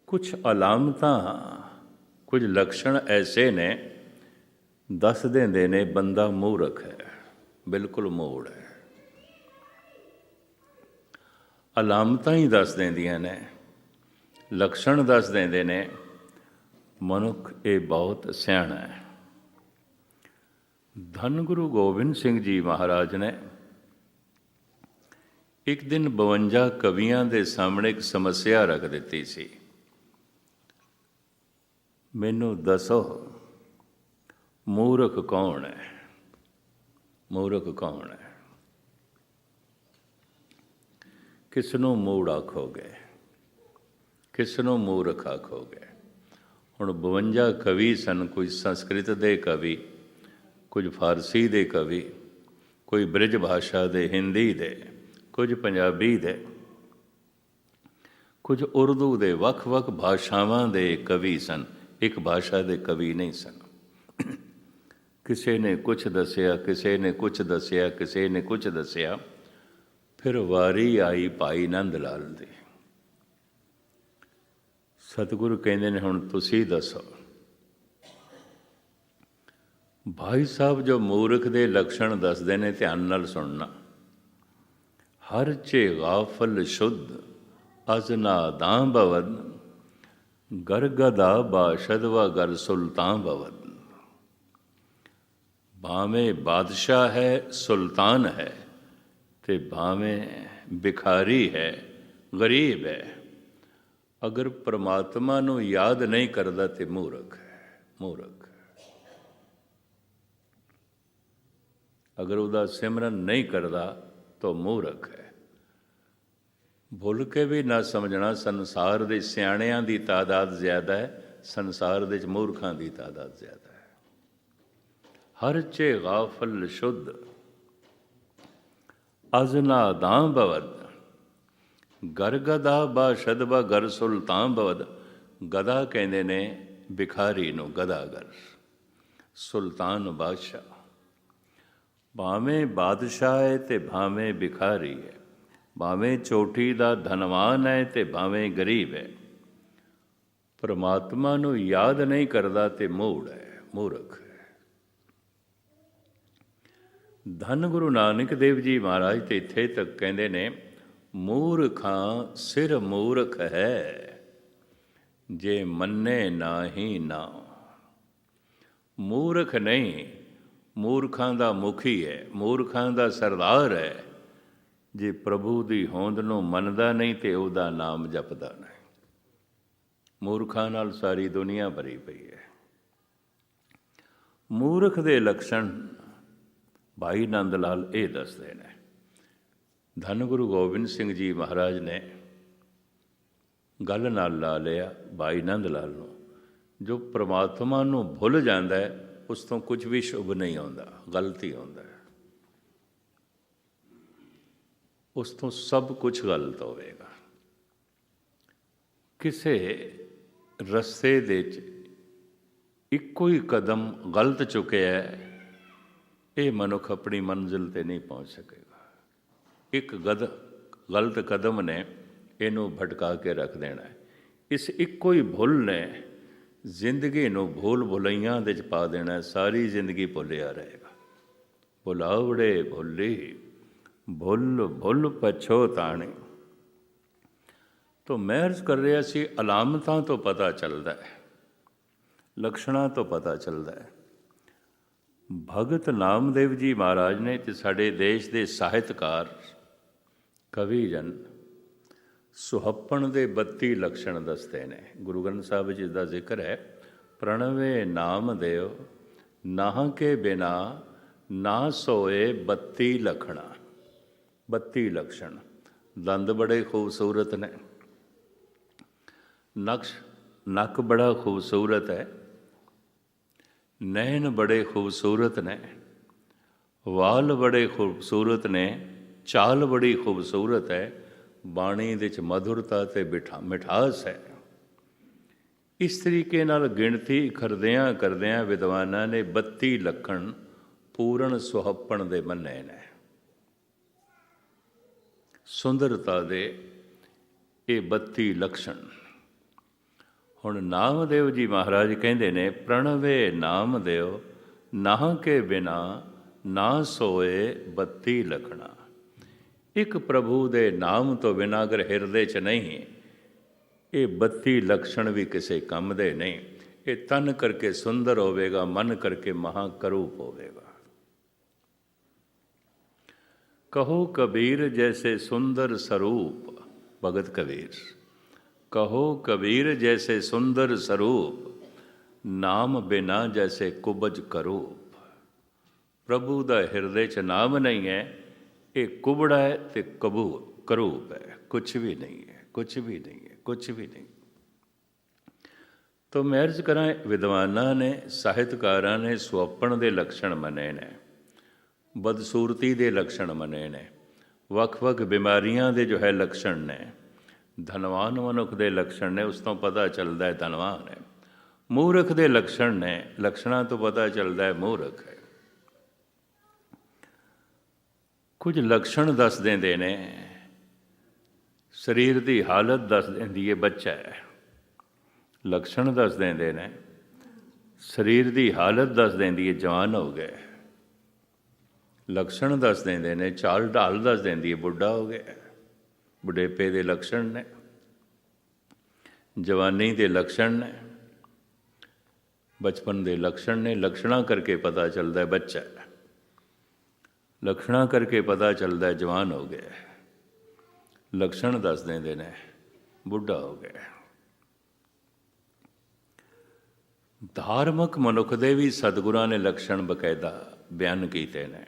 ਕੁਛ ਅਲਾਮਤਾਂ, ਕੁਝ ਲੱਛਣ ਐਸੇ ਨੇ ਦੱਸ ਦਿੰਦੇ ਨੇ ਬੰਦਾ ਮੂਰਖ ਹੈ, ਬਿਲਕੁਲ ਮੂੜ ਹੈ। ਅਲਾਮਤਾਂ ਹੀ ਦੱਸ ਦਿੰਦੀਆਂ ਨੇ, ਲੱਛਣ ਦੱਸ ਦਿੰਦੇ ਨੇ ਮਨੁੱਖ ਇਹ ਬਹੁਤ ਸਿਆਣਾ ਹੈ। ਧੰਨ ਗੁਰੂ ਗੋਬਿੰਦ ਸਿੰਘ ਜੀ ਮਹਾਰਾਜ ਨੇ ਇੱਕ ਦਿਨ 52 ਕਵੀਆਂ ਦੇ ਸਾਹਮਣੇ ਇੱਕ ਸਮੱਸਿਆ ਰੱਖ ਦਿੱਤੀ ਸੀ। ਮੈਨੂੰ ਦੱਸੋ ਮੂਰਖ ਕੌਣ ਹੈ? ਮੂਰਖ ਕੌਣ ਹੈ? ਕਿਸ ਨੂੰ ਮੂੜ ਆਖੋਗੇ? ਕਿਸ ਨੂੰ ਮੂਰਖ ਆਖੋਗੇ? ਹੁਣ 52 ਕਵੀ ਸਨ, ਕੋਈ ਸੰਸਕ੍ਰਿਤ ਦੇ ਕਵੀ, ਕੁਝ ਫਾਰਸੀ ਦੇ ਕਵੀ, ਕੋਈ ਬ੍ਰਿਜ ਭਾਸ਼ਾ ਦੇ, ਹਿੰਦੀ ਦੇ, ਕੁਝ ਪੰਜਾਬੀ ਦੇ, ਕੁਝ ਉਰਦੂ ਦੇ, ਵੱਖ-ਵੱਖ ਭਾਸ਼ਾਵਾਂ ਦੇ ਕਵੀ ਸਨ, ਇੱਕ ਭਾਸ਼ਾ ਦੇ ਕਵੀ ਨਹੀਂ ਸਨ। ਕਿਸੇ ਨੇ ਕੁਛ ਦੱਸਿਆ, ਕਿਸੇ ਨੇ ਕੁਛ ਦੱਸਿਆ, ਕਿਸੇ ਨੇ ਕੁਛ ਦੱਸਿਆ। ਫਿਰ ਵਾਰੀ ਆਈ ਭਾਈ ਨੰਦ ਲਾਲ ਦੀ। ਸਤਿਗੁਰੂ ਕਹਿੰਦੇ ਨੇ ਹੁਣ ਤੁਸੀਂ ਦੱਸੋ। ਭਾਈ ਸਾਹਿਬ ਜੋ ਮੂਰਖ ਦੇ ਲੱਛਣ ਦੱਸਦੇ ਨੇ, ਧਿਆਨ ਨਾਲ ਸੁਣਨਾ। ਹਰ ਚੇ ਗਾਫਲ ਸ਼ੁੱਧ ਅਜ਼ ਨਾਦਾਂ ਭਵਦ, ਗਰ ਗਦਾ ਬਾਸ਼ਦ व ਗਰ ਸੁਲਤਾਨ ਭਵਦ। ਭਾਵੇਂ ਬਾਦਸ਼ਾਹ ਹੈ, ਸੁਲਤਾਨ ਹੈ, ਤੇ ਭਾਵੇਂ ਭਿਖਾਰੀ ਹੈ, ਗਰੀਬ ਹੈ, ਅਗਰ ਪਰਮਾਤਮਾ ਨੂੰ ਯਾਦ ਨਹੀਂ ਕਰਦਾ ਤੇ ਮੂਰਖ ਹੈ। ਮੂਰਖ ਅਗਰ ਉਹਦਾ ਸਿਮਰਨ ਨਹੀਂ ਕਰਦਾ ਤਾਂ ਮੂਰਖ ਹੈ। ਭੁੱਲ ਕੇ ਵੀ ਨਾ ਸਮਝਣਾ, ਸੰਸਾਰ ਦੇ ਸਿਆਣਿਆਂ ਦੀ ਤਾਦਾਦ ਜ਼ਿਆਦਾ ਹੈ, ਸੰਸਾਰ ਦੇ 'ਚ ਮੂਰਖਾਂ ਦੀ ਤਾਦਾਦ ਜ਼ਿਆਦਾ ਹੈ। ਹਰ ਚੇ ਗਾਫਲ ਸ਼ੁੱਧ ਅਜ਼ ਨਾਦਾਂ ਭਵਦ, ਗਰ ਗਦਾ ਬਾਸ਼ਦ व ਗਰ ਸੁਲਤਾਨ ਭਵਦ। ਗਦਾ ਕਹਿੰਦੇ ਨੇ ਭਿਖਾਰੀ ਨੂੰ, ਗਦਾਗਰ। ਸੁਲਤਾਨ ਬਾਦਸ਼ਾਹ। ਭਾਵੇਂ ਬਾਦਸ਼ਾਹ ਹੈ ਤੇ ਭਾਵੇਂ ਭਿਖਾਰੀ ਹੈ, ਭਾਵੇਂ ਚੋਟੀ ਦਾ ਧਨਵਾਨ ਹੈ ਤੇ ਭਾਵੇਂ ਗਰੀਬ ਹੈ, ਪਰਮਾਤਮਾ ਨੂੰ ਯਾਦ ਨਹੀਂ ਕਰਦਾ ਤੇ ਮੂੜ ਹੈ, ਮੂਰਖ ਹੈ। ਧੰਨ ਗੁਰੂ ਨਾਨਕ ਦੇਵ ਜੀ ਮਹਾਰਾਜ ਤੇ ਇੱਥੇ ਤੱਕ ਕਹਿੰਦੇ ਨੇ, ਮੂਰਖਾਂ ਸਿਰ ਮੂਰਖ ਹੈ, ਜੇ ਮੰਨੇ ਨਾਹੀ ਨਾਉ। ਮੂਰਖ ਨਹੀਂ, ਮੂਰਖਾਂ ਦਾ ਮੁਖੀ ਹੈ, ਮੂਰਖਾਂ ਦਾ ਸਰਦਾਰ ਹੈ, ਜੇ ਪ੍ਰਭੂ ਦੀ ਹੋਂਦ ਨੂੰ ਮੰਨਦਾ ਨਹੀਂ ਤੇ ਉਹਦਾ ਨਾਮ ਜਪਦਾ ਨਹੀਂ। ਮੂਰਖਾਂ ਨਾਲ ਸਾਰੀ ਦੁਨੀਆ ਭਰੀ ਪਈ ਹੈ। ਮੂਰਖ ਦੇ ਲੱਛਣ ਭਾਈ ਨੰਦ ਲਾਲ ਇਹ ਦੱਸਦੇ ਨੇ। ਧੰਨ ਗੁਰੂ ਗੋਬਿੰਦ ਸਿੰਘ ਜੀ ਮਹਾਰਾਜ ਨੇ ਗੱਲ ਨਾਲ ਲਾ ਲਿਆ ਭਾਈ ਨੰਦ ਲਾਲ ਨੂੰ। ਜੋ ਪ੍ਰਮਾਤਮਾ ਨੂੰ ਭੁੱਲ ਜਾਂਦਾ ਹੈ, ਉਸ ਤੋਂ ਕੁਝ ਵੀ ਸ਼ੁਭ ਨਹੀਂ ਆਉਂਦਾ, ਗਲਤ ਹੀ ਆਉਂਦਾ ਹੈ। ਉਸ ਤੋਂ ਸਭ ਕੁਝ ਗਲਤ ਹੋਵੇਗਾ। ਕਿਸੇ ਰਸਤੇ ਦੇ 'ਚ ਇੱਕੋ ਹੀ ਕਦਮ ਗਲਤ ਚੁੱਕਿਆ, ਇਹ ਮਨੁੱਖ ਆਪਣੀ ਮੰਜ਼ਿਲ 'ਤੇ ਨਹੀਂ ਪਹੁੰਚ ਸਕੇਗਾ। ਇੱਕ ਗਲਤ ਕਦਮ ਨੇ ਇਹਨੂੰ ਭਟਕਾ ਕੇ ਰੱਖ ਦੇਣਾ ਹੈ। ਇਸ ਇੱਕੋ ਹੀ ਭੁੱਲ ਨੇ ਜ਼ਿੰਦਗੀ ਨੂੰ ਭੁੱਲ ਭੁਲਈਆਂ ਦੇ 'ਚ ਪਾ ਦੇਣਾ। ਸਾਰੀ ਜ਼ਿੰਦਗੀ ਭੁੱਲਿਆ ਰਹੇਗਾ। ਭੁਲਾਵੜੇ ਭੁੱਲੀ ਭੁੱਲ ਭੁੱਲ ਪਛੋਤਾਣੀ। ਤਾਂ ਮੈਂ ਅਰਜ਼ ਕਰ ਰਿਹਾ ਸੀ, ਅਲਾਮਤਾਂ ਤੋਂ ਪਤਾ ਚੱਲਦਾ ਹੈ, ਲੱਛਣਾਂ ਤੋਂ ਪਤਾ ਚੱਲਦਾ ਹੈ। ਭਗਤ ਨਾਮਦੇਵ ਜੀ ਮਹਾਰਾਜ ਨੇ ਤੇ ਸਾਡੇ ਦੇਸ਼ ਦੇ ਸਾਹਿਤਕਾਰ ਕਵੀ ਜਨ ਸੁਹੱਪਣ ਦੇ 32 ਲੱਛਣ ਦੱਸਦੇ ਨੇ। ਗੁਰੂ ਗ੍ਰੰਥ ਸਾਹਿਬ ਵਿੱਚ ਇਸ ਦਾ ਜ਼ਿਕਰ ਹੈ। ਪ੍ਰਣਵੇ ਨਾਮਦੇਵ ਨਾਹ ਕੇ ਬਿਨਾ ਨਾ ਸੋਏ 32 ਲਖਣਾ। 32 ਲੱਛਣ। ਦੰਦ ਬੜੇ ਖੂਬਸੂਰਤ ਨੇ, ਨੱਕ ਬੜਾ ਖੂਬਸੂਰਤ ਹੈ, ਨੈਣ ਬੜੇ ਖੂਬਸੂਰਤ ਨੇ, ਵਾਲ ਬੜੇ ਖੂਬਸੂਰਤ ਨੇ, ਚਾਲ ਬੜੀ ਖੂਬਸੂਰਤ ਹੈ, ਬਾਣੀ ਦੇ 'ਚ ਮਧੁਰਤਾ ਅਤੇ ਮਿਠਾਸ ਹੈ। ਇਸ ਤਰੀਕੇ ਨਾਲ ਗਿਣਤੀ ਕਰਦਿਆਂ ਵਿਦਵਾਨਾਂ ਨੇ 32 ਲੱਖਣ ਪੂਰਨ ਸੁਹੱਪਣ ਦੇ ਮੰਨੇ ਨੇ। ਸੁੰਦਰਤਾ ਦੇ ਇਹ 32 ਲੱਛਣ। ਹੁਣ ਨਾਮਦੇਵ ਜੀ ਮਹਾਰਾਜ ਕਹਿੰਦੇ ਨੇ, ਪ੍ਰਣਵੇ ਨਾਮ ਦਿਓ ਨਾਹ ਕੇ ਬਿਨਾ ਨਾ ਸੋਏ ਬੱਤੀ ਲਖਣਾ। ਇੱਕ ਪ੍ਰਭੂ ਦੇ ਨਾਮ ਤੋਂ ਬਿਨਾਂ ਅਗਰ ਹਿਰਦੇ 'ਚ ਨਹੀਂ, ਇਹ 32 ਲਕਸ਼ਣ ਵੀ ਕਿਸੇ ਕੰਮ ਦੇ ਨਹੀਂ। ਇਹ ਤਨ ਕਰਕੇ ਸੁੰਦਰ ਹੋਵੇਗਾ, ਮਨ ਕਰਕੇ ਮਹਾਕਰੂਪ ਹੋਵੇਗਾ। ਕਹੋ ਕਬੀਰ ਜੈਸੇ ਸੁੰਦਰ ਸਰੂਪ, ਭਗਤ ਕਬੀਰ। ਕਹੋ ਕਬੀਰ ਜੈਸੇ ਸੁੰਦਰ ਸਰੂਪ, ਨਾਮ ਬਿਨਾ ਜੈਸੇ ਕੁਬਜ ਕਰੂਪ। ਪ੍ਰਭੂ ਦਾ ਹਿਰਦੇ 'ਚ ਨਾਮ ਨਹੀਂ ਹੈ, ਇਹ ਕੁਬੜਾ ਹੈ ਤੇ ਕਰੂਪ ਹੈ, ਕੁਛ ਵੀ ਨਹੀਂ ਹੈ, ਕੁਛ ਵੀ ਨਹੀਂ ਹੈ, ਕੁਛ ਵੀ ਨਹੀਂ। ਤੋ ਮੈਂ ਅਰਜ਼ ਕਰਾਂ, ਵਿਦਵਾਨਾਂ ਨੇ, ਸਾਹਿਤਕਾਰਾਂ ਨੇ ਸੁਅੱਪਣ ਦੇ ਲੱਛਣ ਮੰਨੇ ਨੇ, ਬਦਸੂਰਤੀ ਦੇ ਲੱਛਣ ਮੰਨੇ ਨੇ, ਵੱਖ-ਵੱਖ ਬਿਮਾਰੀਆਂ ਦੇ ਜੋ ਹੈ ਲੱਛਣ ਨੇ, ਧਨਵਾਨ ਮਨੁੱਖ ਦੇ ਲੱਛਣ ਨੇ, ਉਸ ਤੋਂ ਪਤਾ ਚੱਲਦਾ ਹੈ ਧਨਵਾਨ ਹੈ। ਮੂਰਖ ਦੇ ਲੱਛਣ ਨੇ, ਲੱਛਣਾਂ ਤੋਂ ਪਤਾ ਚੱਲਦਾ ਹੈ ਮੂਰਖ ਹੈ। ਕੁਝ ਲੱਛਣ ਦੱਸ ਦਿੰਦੇ ਨੇ, ਸਰੀਰ ਦੀ ਹਾਲਤ ਦੱਸ ਦਿੰਦੀ ਹੈ ਬੱਚਾ ਹੈ। ਲੱਛਣ ਦੱਸ ਦਿੰਦੇ ਨੇ, ਸਰੀਰ ਦੀ ਹਾਲਤ ਦੱਸ ਦਿੰਦੀ ਹੈ ਜਵਾਨ ਹੋ ਗਏ। ਲੱਛਣ ਦੱਸ ਦਿੰਦੇ ਨੇ, ਚਾਲ ਢਾਲ ਦੱਸ ਦਿੰਦੀ ਹੈ ਬੁੱਢਾ ਹੋ ਗਿਆ। ਬੁਢੇਪੇ ਦੇ ਲੱਛਣ ਨੇ, ਜਵਾਨੀ ਦੇ ਲੱਛਣ ਨੇ, ਬਚਪਨ ਦੇ ਲੱਛਣ ਨੇ। ਲੱਛਣਾਂ ਕਰਕੇ ਪਤਾ ਚੱਲਦਾ ਹੈ ਬੱਚਾ ਹੈ, ਲੱਛਣਾਂ ਕਰਕੇ ਪਤਾ ਚੱਲਦਾ ਜਵਾਨ ਹੋ ਗਿਆ। ਲੱਛਣ ਦੱਸ ਦਿੰਦੇ ਨੇ ਬੁੱਢਾ ਹੋ ਗਿਆ। ਧਾਰਮਿਕ ਮਨੁੱਖ ਦੇ ਵੀ ਸਤਿਗੁਰਾਂ ਨੇ ਲੱਛਣ ਬਕਾਇਦਾ ਬਿਆਨ ਕੀਤੇ ਨੇ।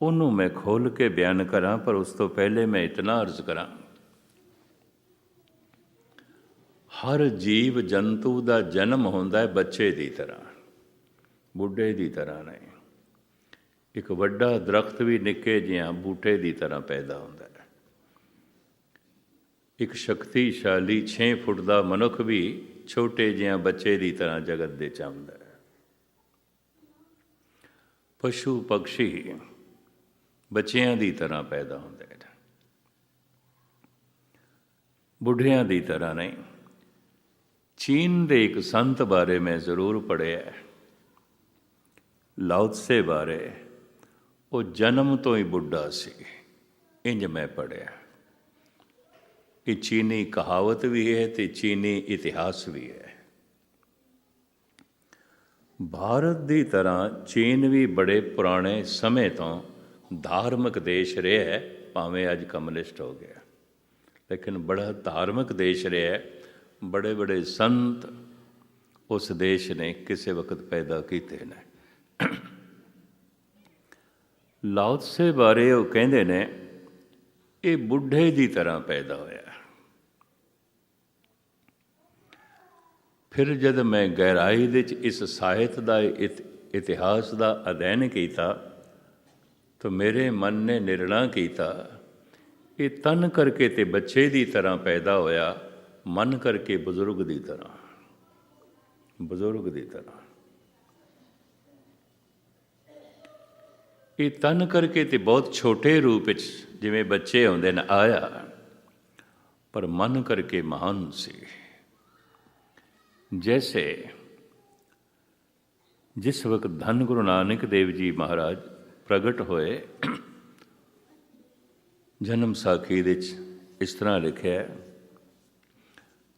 ਉਹਨੂੰ ਮੈਂ ਖੋਲ੍ਹ ਕੇ ਬਿਆਨ ਕਰਾਂ, ਪਰ ਉਸ ਤੋਂ ਪਹਿਲੇ ਮੈਂ ਇਤਨਾ ਅਰਜ਼ ਕਰਾਂ, ਹਰ ਜੀਵ ਜੰਤੂ ਦਾ ਜਨਮ ਹੁੰਦਾ ਹੈ ਬੱਚੇ ਦੀ ਤਰ੍ਹਾਂ, ਬੁੱਢੇ ਦੀ ਤਰ੍ਹਾਂ ਨਹੀਂ। ਇੱਕ ਵੱਡਾ ਦਰਖਤ ਵੀ ਨਿੱਕੇ ਜਿਹਾ ਬੂਟੇ ਦੀ ਤਰ੍ਹਾਂ ਪੈਦਾ ਹੁੰਦਾ ਹੈ। ਇੱਕ ਸ਼ਕਤੀਸ਼ਾਲੀ 6 ਫੁੱਟ ਦਾ ਮਨੁੱਖ ਵੀ ਛੋਟੇ ਜਿਹਾ ਬੱਚੇ ਦੀ ਤਰ੍ਹਾਂ ਜਗਤ ਦੇ 'ਚ ਆਉਂਦਾ ਹੈ। ਪਸ਼ੂ ਪੰਛੀ ਬੱਚਿਆਂ ਦੀ ਤਰ੍ਹਾਂ ਪੈਦਾ ਹੁੰਦੇ ਨੇ, ਬੁੱਢਿਆਂ ਦੀ ਤਰ੍ਹਾਂ ਨਹੀਂ। ਚੀਨ ਦੇ ਇੱਕ ਸੰਤ ਬਾਰੇ ਮੈਂ ਜ਼ਰੂਰ ਪੜ੍ਹਿਆ, ਲਾਓ ਤਸੇ ਬਾਰੇ। ਉਹ ਜਨਮ ਤੋਂ ਹੀ ਬੁੱਢਾ ਸੀ, ਇੰਜ ਮੈਂ ਪੜ੍ਹਿਆ। ਇਹ ਚੀਨੀ ਕਹਾਵਤ ਵੀ ਹੈ ਅਤੇ ਚੀਨੀ ਇਤਿਹਾਸ ਵੀ ਹੈ। ਭਾਰਤ ਦੀ ਤਰ੍ਹਾਂ ਚੀਨ ਵੀ ਬੜੇ ਪੁਰਾਣੇ ਸਮੇਂ ਤੋਂ ਧਾਰਮਿਕ ਦੇਸ਼ ਰਿਹਾ ਹੈ, ਭਾਵੇਂ ਅੱਜ ਕਮਿਊਨਿਸਟ ਹੋ ਗਿਆ, ਲੇਕਿਨ ਬੜਾ ਧਾਰਮਿਕ ਦੇਸ਼ ਰਿਹਾ ਹੈ। ਬੜੇ ਬੜੇ ਸੰਤ ਉਸ ਦੇਸ਼ ਨੇ ਕਿਸੇ ਵਕਤ ਪੈਦਾ ਕੀਤੇ ਨੇ। ਲਾਓ ਤਸੇ ਬਾਰੇ ਉਹ ਕਹਿੰਦੇ ਨੇ, ਇਹ ਬੁੱਢੇ ਦੀ ਤਰ੍ਹਾਂ ਪੈਦਾ ਹੋਇਆ। ਫਿਰ ਜਦ ਮੈਂ ਗਹਿਰਾਈ ਦੇ 'ਚ ਇਸ ਸਾਹਿਤ ਦਾ ਇਤਿਹਾਸ ਦਾ ਅਧਿਐਨ ਕੀਤਾ, ਤਾਂ ਮੇਰੇ ਮਨ ਨੇ ਨਿਰਣਾ ਕੀਤਾ, ਇਹ ਤਨ ਕਰਕੇ ਤੇ ਬੱਚੇ ਦੀ ਤਰ੍ਹਾਂ ਪੈਦਾ ਹੋਇਆ, ਮਨ ਕਰਕੇ ਬਜ਼ੁਰਗ ਦੀ ਤਰ੍ਹਾਂ, ਬਜ਼ੁਰਗ ਦੀ ਤਰ੍ਹਾਂ। ਇਹ ਤਨ ਕਰਕੇ ਤੇ ਬਹੁਤ ਛੋਟੇ ਰੂਪ ਵਿੱਚ ਜਿਵੇਂ ਬੱਚੇ ਹੁੰਦੇ ਨੇ ਆਇਆ, ਪਰ ਮਨ ਕਰਕੇ ਮਹਾਨ ਸੀ। ਜੈਸੇ ਜਿਸ ਵਕਤ ਧੰਨ ਗੁਰੂ ਨਾਨਕ ਦੇਵ ਜੀ ਮਹਾਰਾਜ ਪ੍ਰਗਟ ਹੋਏ, ਜਨਮ ਸਾਖੀ ਦੇ 'ਚ ਇਸ ਤਰ੍ਹਾਂ ਲਿਖਿਆ,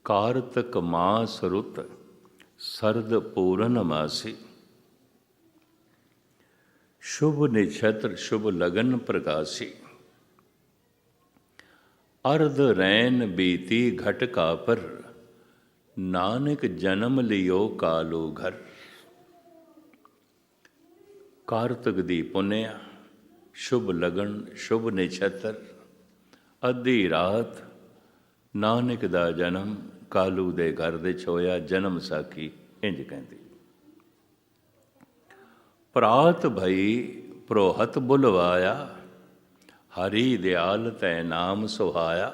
ਕਾਰਤਕ ਮਾਸ ਰੁੱਤ ਸਰਦ ਪੂਰਨ ਮਾਸੀ, ਸ਼ੁਭ ਨਿਛਤਰ ਸ਼ੁਭ ਲਗਨ ਪ੍ਰਕਾਸ਼ੀ, ਅਰਧ ਰੈਨ ਬੀਤੀ ਘਟ ਕਾਪਰ, ਨਾਨਕ ਜਨਮ ਲਿਓ ਕਾਲੂ ਘਰ। ਕਾਰਤਕ ਦੀ ਪੁੰਨਿਆ, ਸ਼ੁਭ ਲਗਨ, ਸ਼ੁਭ ਨਿਛਤਰ, ਅੱਧੀ ਰਾਤ ਨਾਨਕ ਦਾ ਜਨਮ ਕਾਲੂ ਦੇ ਘਰ ਦੇ 'ਚ ਹੋਇਆ। ਜਨਮ ਸਾਖੀ ਇੰਜ ਕਹਿੰਦੀ, ਪ੍ਰਾਤ ਭਈ ਪ੍ਰੋਹਤ ਬੁਲਵਾਇਆ, ਹਰੀ ਦਿਆਲ ਤੈ ਨਾਮ ਸੁਹਾਇਆ।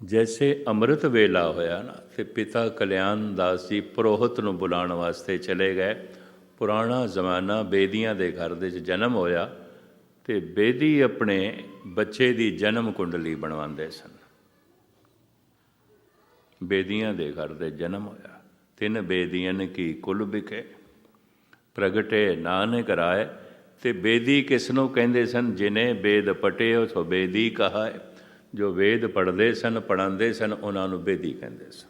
ਜੈਸੇ ਅੰਮ੍ਰਿਤ ਵੇਲਾ ਹੋਇਆ ਨਾ, ਤੇ ਪਿਤਾ ਕਲਿਆਣ ਦਾਸ ਜੀ ਪ੍ਰੋਹਤ ਨੂੰ ਬੁਲਾਉਣ ਵਾਸਤੇ ਚਲੇ ਗਏ। ਪੁਰਾਣਾ ਜ਼ਮਾਨਾ, ਬੇਦੀਆਂ ਦੇ ਘਰ ਦੇ 'ਚ ਜਨਮ ਹੋਇਆ, ਅਤੇ ਬੇਦੀ ਆਪਣੇ ਬੱਚੇ ਦੀ ਜਨਮ ਕੁੰਡਲੀ ਬਣਵਾਉਂਦੇ ਸਨ। ਬੇਦੀਆਂ ਦੇ ਘਰ ਦੇ ਜਨਮ ਹੋਇਆ। ਤਿੰਨ ਬੇਦੀਆਂ ਕੀ ਕੁਲ ਵਿਖੇ ਪ੍ਰਗਟੇ ਨਾਨਕ ਰਾਏ। ਤੇ ਬੇਦੀ ਕਿਸ ਨੂੰ ਕਹਿੰਦੇ ਸਨ? ਜਿਨੇ ਵੇਦ ਪਟਿਓ ਸੋ ਬੇਦੀ ਕਹਾਏ। ਜੋ ਵੇਦ ਪੜ੍ਹਦੇ ਸਨ, ਪੜ੍ਹਾਉਂਦੇ ਸਨ, ਉਹਨਾਂ ਨੂੰ ਬੇਦੀ ਕਹਿੰਦੇ ਸਨ।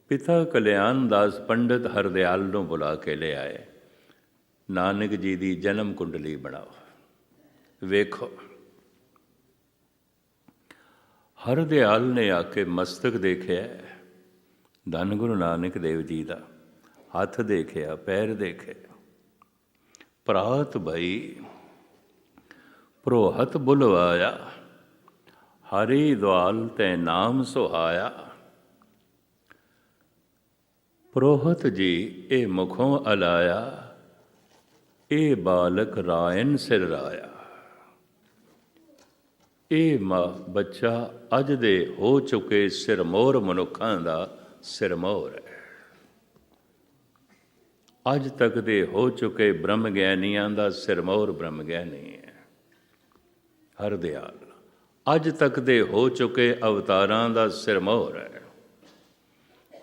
ਪਿਤਾ ਕਲਿਆਣ ਦਾਸ ਪੰਡਤ ਹਰਦਿਆਲ ਨੂੰ ਬੁਲਾ ਕੇ ਲਿਆਏ। ਨਾਨਕ ਜੀ ਦੀ ਜਨਮ ਕੁੰਡਲੀ ਬਣਾਓ, ਵੇਖੋ। ਹਰਦਿਆਲ ਨੇ ਆ ਕੇ ਮਸਤਕ ਦੇਖਿਆ, ਧੰਨ ਗੁਰੂ ਨਾਨਕ ਦੇਵ ਜੀ ਦਾ। ਹੱਥ ਦੇਖਿਆ, ਪੈਰ ਦੇਖੇ। ਪ੍ਰਾਤ ਭਈ ਪ੍ਰੋਹਤ ਬੁਲਵਾਇਆ। ਹਰੀ ਦਵਾਲ ਤੈ ਨਾਮ ਸੁਹਾਇਆ। ਪ੍ਰੋਹਤ ਜੀ ਇਹ ਮੁਖੋਂ ਅਲਾਇਆ। ਇਹ ਬਾਲਕ ਰਾਇਨ ਸਿਰ ਰਾਇਆ। ਇਹ ਬੱਚਾ ਅੱਜ ਦੇ ਹੋ ਚੁੱਕੇ ਸਿਰਮੌਰ ਮਨੁੱਖਾਂ ਦਾ ਸਿਰਮੌਰ ਹੈ। ਅੱਜ ਤੱਕ ਦੇ ਹੋ ਚੁੱਕੇ ਬ੍ਰਹਮ ਗਿਆਨੀਆਂ ਦਾ ਸਿਰਮੌਰ ਬ੍ਰਹਮ ਗਿਆਨੀ ਹੈ ਹਰਦਿਆਲ। ਅੱਜ ਤੱਕ ਦੇ ਹੋ ਚੁੱਕੇ ਅਵਤਾਰਾਂ ਦਾ ਸਿਰਮੌਰ ਹੈ।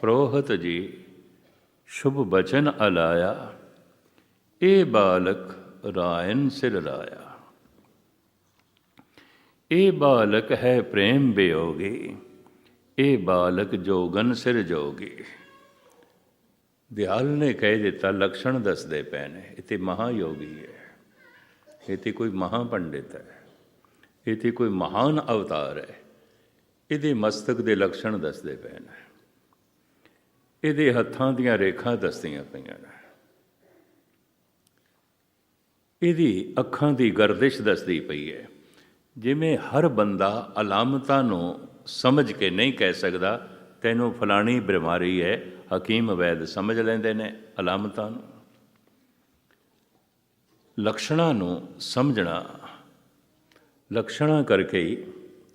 ਪ੍ਰੋਹਤ ਜੀ ਸ਼ੁਭ ਬਚਨ ਅਲਾਇਆ। ਇਹ ਬਾਲਕ ਰਾਇਨ ਸਿਰ ਰਾਇਆ। ਇਹ ਬਾਲਕ ਹੈ ਪ੍ਰੇਮ ਵਿਯੋਗੀ। ਇਹ ਬਾਲਕ ਜੋਗਨ ਸਿਰ ਜੋਗੀ। ਦਿਆਲ ਨੇ ਕਹਿ ਦਿੱਤਾ, ਲਕਸ਼ਣ ਦੱਸਦੇ ਪਏ ਨੇ। ਇਹ ਤੇ ਮਹਾਯੋਗੀ ਹੈ, ਇਹ ਤੇ ਕੋਈ ਮਹਾਪੰਡਿਤ ਹੈ, ਇਹ ਤੇ ਕੋਈ ਮਹਾਨ ਅਵਤਾਰ ਹੈ। ਇਹਦੇ ਮਸਤਕ ਦੇ ਲਕਸ਼ਣ ਦੱਸਦੇ ਪਏ ਨੇ, ਇਹਦੇ ਹੱਥਾਂ ਦੀਆਂ ਰੇਖਾਂ ਦੱਸਦੀਆਂ ਪਈਆਂ ਨੇ, ਇਹਦੀ ਅੱਖਾਂ ਦੀ ਗਰਦਿਸ਼ ਦੱਸਦੀ ਪਈ ਹੈ। ਜਿਵੇਂ ਹਰ ਬੰਦਾ ਅਲਾਮਤਾਂ ਨੂੰ ਸਮਝ ਕੇ ਨਹੀਂ ਕਹਿ ਸਕਦਾ ਤੈਨੂੰ ਫਲਾਣੀ ਬਿਮਾਰੀ ਹੈ, ਹਕੀਮ ਵੈਦ ਸਮਝ ਲੈਂਦੇ ਨੇ ਅਲਾਮਤਾਂ ਨੂੰ। ਲਕਸ਼ਣਾਂ ਨੂੰ ਸਮਝਣਾ, ਲਕਸ਼ਣਾਂ ਕਰਕੇ ਹੀ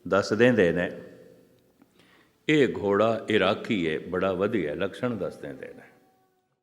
ਦੱਸ ਦਿੰਦੇ ਨੇ ਇਹ ਘੋੜਾ ਇਰਾਕੀ ਹੈ, ਬੜਾ ਵਧੀਆ, ਲਕਸ਼ਣ ਦੱਸ ਦਿੰਦੇ ਨੇ।